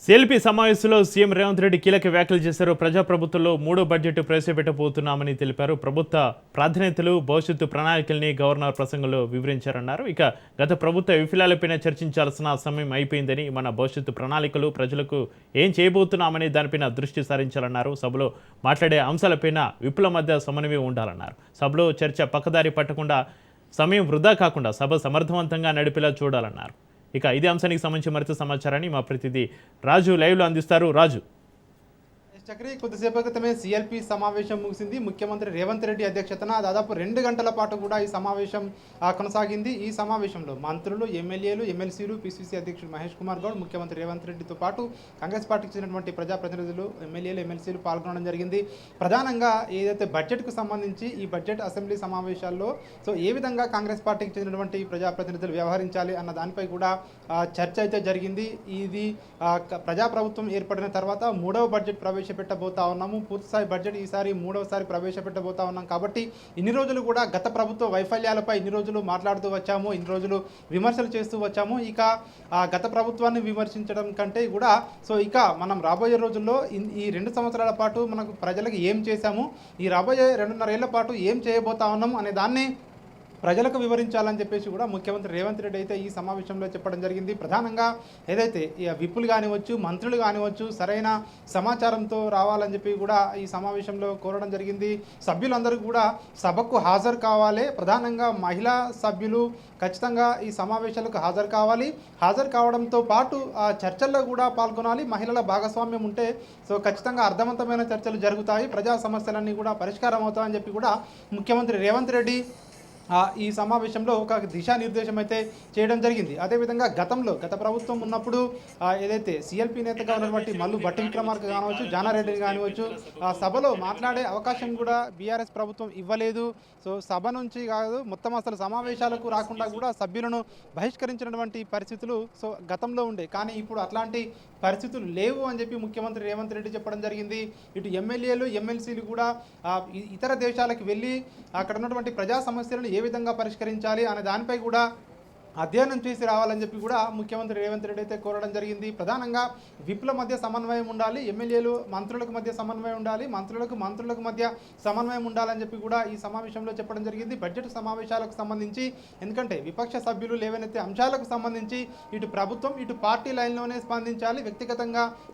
CLP సమావేశంలో CM Revanth Reddy కీలక వ్యాఖ్యలు చేశారు. ప్రజాప్రభుత్వంలో మూడో బడ్జెట్ ప్రవేశపెట్టబోతున్నామని తెలిపారు. ప్రభుత్వ ప్రాధాన్యతలు, భవిష్యత్తు ప్రణాళికల్ని గవర్నర్ ప్రసంగంలో వివరించారన్నారు. ఇక గత ప్రభుత్వ విఫలాలపైన చర్చించాల్సిన సమయం అయిపోయిందని, మన భవిష్యత్తు ప్రణాళికలు, ప్రజలకు ఏం చేయబోతున్నామని దానిపైన దృష్టి సారించాలన్నారు. సభలో మాట్లాడే అంశాలపైన విపుల మధ్య సమన్వయం ఉండాలన్నారు. సభలో చర్చ పక్కదారి పట్టకుండా, సమయం వృధా కాకుండా సభ సమర్థవంతంగా నడిపేలా చూడాలన్నారు. ఇక ఇదే అంశానికి సంబంధించి మరింత సమాచారాన్ని మా ప్రతినిధి రాజు లైవ్లో అందిస్తారు. రాజు, చక్రి, కొద్దిసేపు క్రితమే సిఎల్పి సమావేశం ముగిసింది. ముఖ్యమంత్రి రేవంత్ రెడ్డి అధ్యక్షతన దాదాపు 2 గంటల పాటు కూడా ఈ సమావేశం కొనసాగింది. ఈ సమావేశంలో మంత్రులు, ఎమ్మెల్యేలు, ఎమ్మెల్సీలు, పిసిసి అధ్యక్షుడు మహేష్ కుమార్ గౌడ్, ముఖ్యమంత్రి రేవంత్ రెడ్డితో పాటు కాంగ్రెస్ పార్టీకి చెందినటువంటి ప్రజాప్రతినిధులు, ఎమ్మెల్యేలు, ఎమ్మెల్సీలు పాల్గొనడం జరిగింది. ప్రధానంగా ఏదైతే బడ్జెట్కు సంబంధించి ఈ బడ్జెట్ అసెంబ్లీ సమావేశాల్లో ఏ విధంగా కాంగ్రెస్ పార్టీకి చెందినటువంటి ప్రజాప్రతినిధులు వ్యవహరించాలి అన్న దానిపై కూడా చర్చ అయితే జరిగింది. ఇది ప్రజాప్రభుత్వం ఏర్పడిన తర్వాత 3వ బడ్జెట్ ప్రవేశపెట్టబోతా ఉన్నాము. పూర్తిస్థాయి బడ్జెట్ ఈసారి 3వసారి ప్రవేశపెట్టబోతా ఉన్నాం. కాబట్టి ఇన్ని రోజులు కూడా గత ప్రభుత్వ వైఫల్యాలపై ఇన్ని రోజులు మాట్లాడుతూ వచ్చాము, ఇన్ని రోజులు విమర్శలు చేస్తూ వచ్చాము. ఇక గత ప్రభుత్వాన్ని విమర్శించడం కంటే కూడా ఇక మనం రాబోయే రోజుల్లో ఈ 2 సంవత్సరాల పాటు మనకు ప్రజలకు ఏం చేశాము, ఈ రాబోయే 2.5 ఏళ్ల పాటు ఏం చేయబోతా ఉన్నాము అనే దాన్ని ప్రజలకు వివరించాలని చెప్పేసి కూడా ముఖ్యమంత్రి రేవంత్ రెడ్డి అయితే ఈ సమావేశంలో చెప్పడం జరిగింది. ప్రధానంగా ఏదైతే విప్పులు కానివచ్చు, మంత్రులు కానివచ్చు, సరైన సమాచారంతో రావాలని చెప్పి కూడా ఈ సమావేశంలో కోరడం జరిగింది. సభ్యులందరూ కూడా సభకు హాజరు కావాలి. ప్రధానంగా మహిళా సభ్యులు ఖచ్చితంగా ఈ సమావేశాలకు హాజరు కావాలి. హాజరు కావడంతో పాటు చర్చల్లో కూడా పాల్గొనాలి. మహిళల భాగస్వామ్యం ఉంటే ఖచ్చితంగా అర్థవంతమైన చర్చలు జరుగుతాయి, ప్రజా సమస్యలన్నీ కూడా పరిష్కారం అవుతాయని చెప్పి కూడా ముఖ్యమంత్రి రేవంత్ రెడ్డి ఈ సమావేశంలో ఒక దిశానిర్దేశం అయితే చేయడం జరిగింది. అదేవిధంగా గత ప్రభుత్వం ఉన్నప్పుడు ఏదైతే సిఎల్పి నేతగా ఉన్నటువంటి మల్లు భట్టి విక్రమార్క కానివచ్చు, జానారెడ్డి కానివచ్చు, సభలో మాట్లాడే అవకాశం కూడా బీఆర్ఎస్ ప్రభుత్వం ఇవ్వలేదు. సభ నుంచి కాదు, మొత్తం అసలు సమావేశాలకు రాకుండా కూడా సభ్యులను బహిష్కరించినటువంటి పరిస్థితులు గతంలో ఉండే. కానీ ఇప్పుడు అట్లాంటి పరిస్థితులు లేవు అని చెప్పి ముఖ్యమంత్రి రేవంత్ రెడ్డి చెప్పడం జరిగింది. ఇటు ఎమ్మెల్యేలు, ఎమ్మెల్సీలు కూడా ఇతర దేశాలకు వెళ్ళి అక్కడ ఉన్నటువంటి ప్రజా సమస్యలను ఏ విధంగా పరిష్కరించాలి అనే దానిపై కూడా అధ్యయనం చేసి రావాలని చెప్పి కూడా ముఖ్యమంత్రి రేవంత్ రెడ్డి అయితే కోరడం జరిగింది. ప్రధానంగా విప్ల మధ్య సమన్వయం ఉండాలి, ఎమ్మెల్యేలు మంత్రులకు మధ్య సమన్వయం ఉండాలి, మంత్రులకు మధ్య సమన్వయం ఉండాలని చెప్పి కూడా ఈ సమావేశంలో చెప్పడం జరిగింది. బడ్జెట్ సమావేశాలకు సంబంధించి ఎందుకంటే విపక్ష సభ్యులు లేవనెత్తే అంశాలకు సంబంధించి ఇటు ప్రభుత్వం, ఇటు పార్టీ లైన్లోనే స్పందించాలి.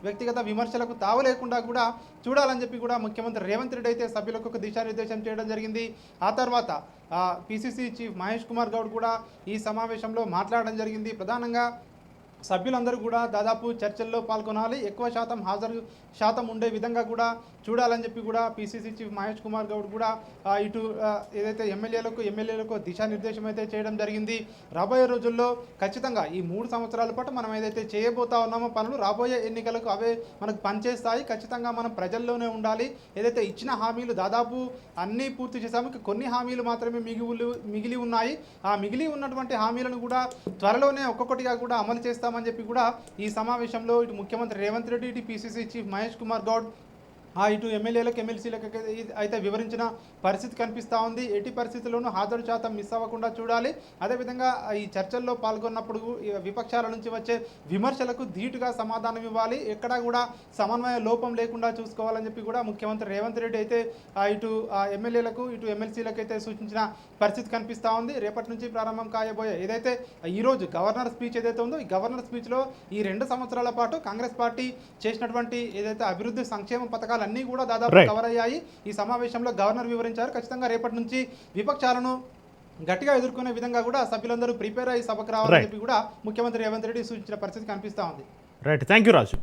వ్యక్తిగత విమర్శలకు తావు లేకుండా కూడా చూడాలని చెప్పి కూడా ముఖ్యమంత్రి రేవంత్ రెడ్డి అయితే సభ్యులకు ఒక దిశానిర్దేశం చేయడం జరిగింది. ఆ తర్వాత పిసిసి చీఫ్ మహేష్ కుమార్ గౌడ్ కూడా ఈ సమావేశంలో మాట్లాడడం జరిగింది. ప్రధానంగా సభ్యులందరూ కూడా దాదాపు చర్చల్లో పాల్గొనాలి, ఎక్కువ హాజరు శాతం ఉండే విధంగా కూడా చూడాలని చెప్పి కూడా పిసిసి చీఫ్ మహేష్ కుమార్ గౌడ్ కూడా ఇటు ఏదైతే ఎమ్మెల్యేలకు దిశానిర్దేశం అయితే చేయడం జరిగింది. రాబోయే రోజుల్లో ఖచ్చితంగా ఈ 3 సంవత్సరాల పాటు మనం ఏదైతే చేయబోతా ఉన్నామో పనులు రాబోయే ఎన్నికలకు అవే మనకు పనిచేస్తాయి. ఖచ్చితంగా మనం ప్రజల్లోనే ఉండాలి. ఏదైతే ఇచ్చిన హామీలు దాదాపు అన్నీ పూర్తి చేశాము, కొన్ని హామీలు మాత్రమే మిగిలి ఉన్నాయి. ఆ మిగిలి ఉన్నటువంటి హామీలను కూడా త్వరలోనే ఒక్కొక్కటిగా కూడా అమలు చేస్తామని చెప్పి కూడా ఈ సమావేశంలో ఇటు ముఖ్యమంత్రి రేవంత్ రెడ్డి, ఇటు పిసిసి చీఫ్ మహేష్ కుమార్ గౌడ్ ఇటు ఎమ్మెల్యేలకు, ఎమ్మెల్సీలకు అయితే వివరించిన పరిస్థితి కనిపిస్తూ ఉంది. ఎట్టి పరిస్థితుల్లోనూ హాజరు శాతం మిస్ అవ్వకుండా చూడాలి. అదేవిధంగా ఈ చర్చల్లో పాల్గొన్నప్పుడు విపక్షాల నుంచి వచ్చే విమర్శలకు ధీటుగా సమాధానం ఇవ్వాలి, ఎక్కడా కూడా సమన్వయ లోపం లేకుండా చూసుకోవాలని చెప్పి కూడా ముఖ్యమంత్రి రేవంత్ రెడ్డి అయితే ఇటు ఎమ్మెల్యేలకు, ఇటు ఎమ్మెల్సీలకు అయితే సూచించిన పరిస్థితి కనిపిస్తూ ఉంది. రేపటి నుంచి ప్రారంభం కాయబోయే ఏదైతే ఈరోజు గవర్నర్ స్పీచ్ ఏదైతే ఉందో, ఈ గవర్నర్ స్పీచ్లో ఈ 2 సంవత్సరాల పాటు కాంగ్రెస్ పార్టీ చేసినటువంటి ఏదైతే అభివృద్ధి సంక్షేమ పథకాలు అన్నీ కూడా దాదాపు కవర్ అయ్యాయి. ఈ సమావేశంలో గవర్నర్ వివరించారు. ఖచ్చితంగా రేపటి నుంచి విపక్షాలను గట్టిగా ఎదుర్కొనే విధంగా కూడా సభ్యులందరూ ప్రిపేర్ అయ్యి సభకు రావాలని చెప్పి కూడా ముఖ్యమంత్రి రేవంత్ రెడ్డి సూచించిన పరిస్థితి కనిపిస్తూ ఉంది. Right, thank you Raju.